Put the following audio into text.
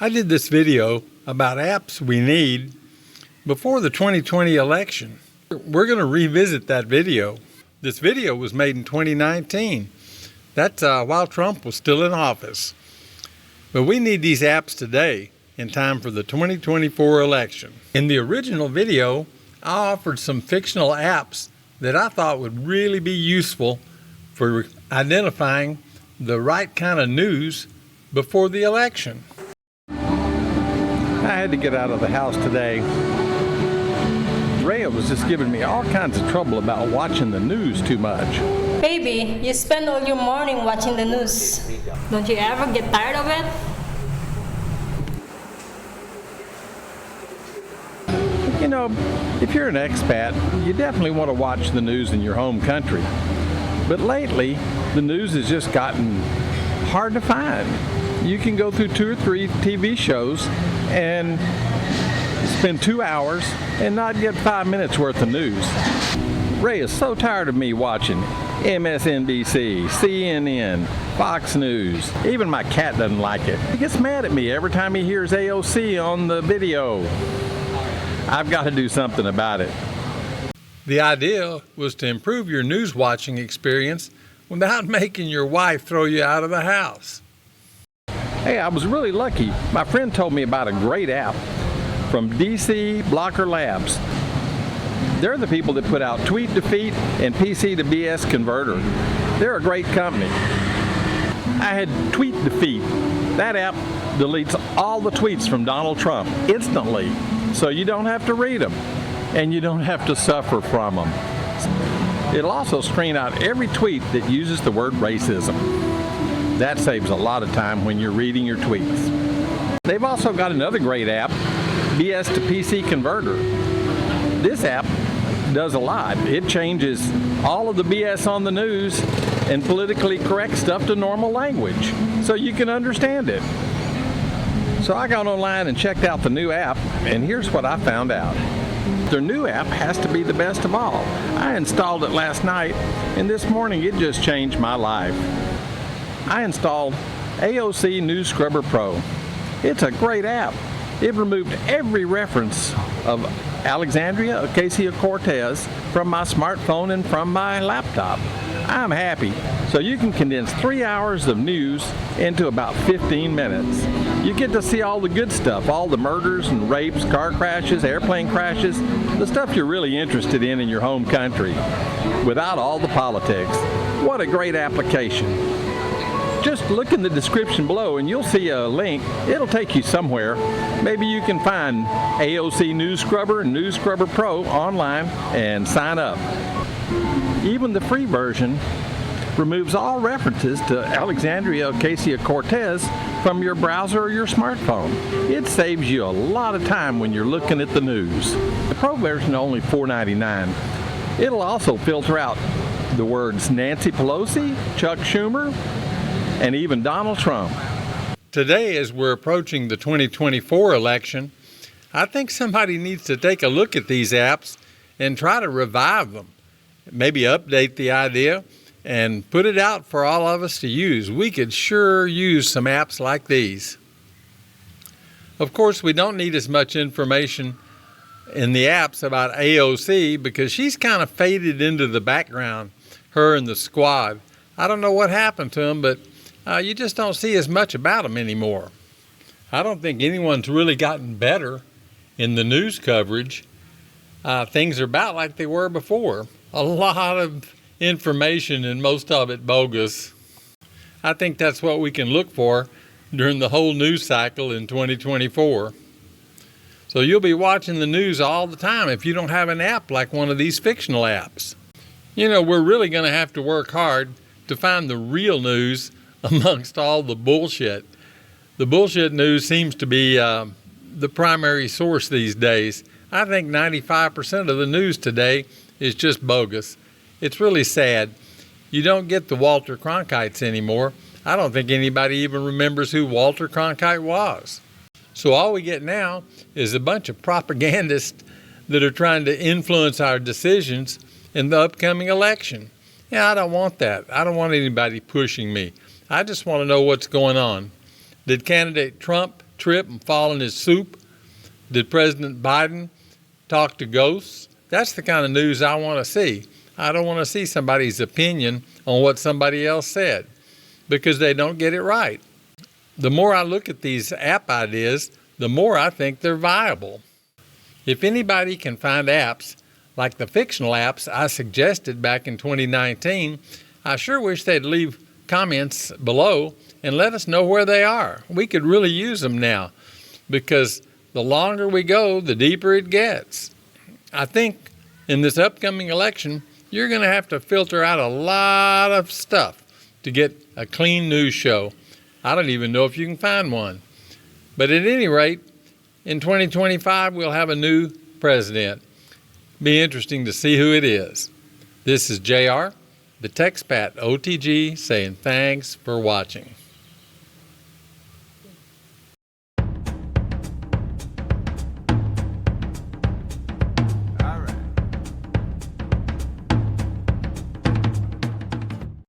I did this video about apps we need before the 2020 election. We're going to revisit that video. This video was made in 2019. That's while Trump was still in office. But we need these apps today in time for the 2024 election. In the original video, I offered some fictional apps that I thought would really be useful for identifying the right kind of news before the election. I had to get out of the house today. Rhea was just giving me all kinds of trouble about watching the news too much. Baby, you spend all your morning watching the news. Don't you ever get tired of it? You know, if you're an expat, you definitely want to watch the news in your home country. But lately, the news has just gotten hard to find. You can go through 2 or 3 TV shows and spend 2 hours and not get 5 minutes worth of news. Ray is so tired of me watching MSNBC, CNN, Fox News. Even my cat doesn't like it. He gets mad at me every time he hears AOC on the video. I've got to do something about it. The idea was to improve your news watching experience without making your wife throw you out of the house. Hey, I was really lucky. My friend told me about a great app from DC Blocker Labs. They're the people that put out Tweet Defeat and PC to BS Converter. They're a great company. I had Tweet Defeat. That app deletes all the tweets from Donald Trump instantly, so you don't have to read them and you don't have to suffer from them. It'll also screen out every tweet that uses the word racism. That saves a lot of time when you're reading your tweets. They've also got another great app, BS to PC Converter. This app does a lot. It changes all of the BS on the news and politically correct stuff to normal language so you can understand it. So I got online and checked out the new app, and here's what I found out. Their new app has to be the best of all. I installed it last night, and this morning it just changed my life. I installed AOC News Scrubber Pro. It's a great app. It removed every reference of Alexandria Ocasio-Cortez from my smartphone and from my laptop. I'm happy. So you can condense 3 hours of news into about 15 minutes. You get to see all the good stuff, all the murders and rapes, car crashes, airplane crashes, the stuff you're really interested in your home country, without all the politics. What a great application. Just look in the description below and you'll see a link. It'll take you somewhere. Maybe you can find AOC News Scrubber and News Scrubber Pro online and sign up. Even the free version removes all references to Alexandria Ocasio-Cortez from your browser or your smartphone. It saves you a lot of time when you're looking at the news. The Pro version is only $4.99. It'll also filter out the words Nancy Pelosi, Chuck Schumer, and even Donald Trump. Today, as we're approaching the 2024 election, I think somebody needs to take a look at these apps and try to revive them. Maybe update the idea and put it out for all of us to use. We could sure use some apps like these. Of course, we don't need as much information in the apps about AOC because she's kind of faded into the background, her and the squad. I don't know what happened to them, but you just don't see as much about them anymore. I don't think anyone's really gotten better in the news coverage. Things are about like they were before. A lot of information and most of it bogus. I think that's what we can look for during the whole news cycle in 2024. So you'll be watching the news all the time if you don't have an app like one of these fictional apps. You know, we're really going to have to work hard to find the real news amongst all the bullshit. The bullshit news seems to be the primary source these days. I think 95% of the news today is just bogus. It's really sad. You don't get the Walter Cronkites anymore. I don't think anybody even remembers who Walter Cronkite was. So all we get now is a bunch of propagandists that are trying to influence our decisions in the upcoming election. Yeah, I don't want that. I don't want anybody pushing me. I just want to know what's going on. Did candidate Trump trip and fall in his soup? Did President Biden talk to ghosts? That's the kind of news I want to see. I don't want to see somebody's opinion on what somebody else said, because they don't get it right. The more I look at these app ideas, the more I think they're viable. If anybody can find apps like the fictional apps I suggested back in 2019, I sure wish they'd leave comments below and let us know where they are. We could really use them now, because the longer we go, the deeper it gets. I think in this upcoming election, you're going to have to filter out a lot of stuff to get a clean news show. I don't even know if you can find one. But at any rate, in 2025, we'll have a new president. Be interesting to see who it is. This is JR, the TextPat OTG, saying thanks for watching.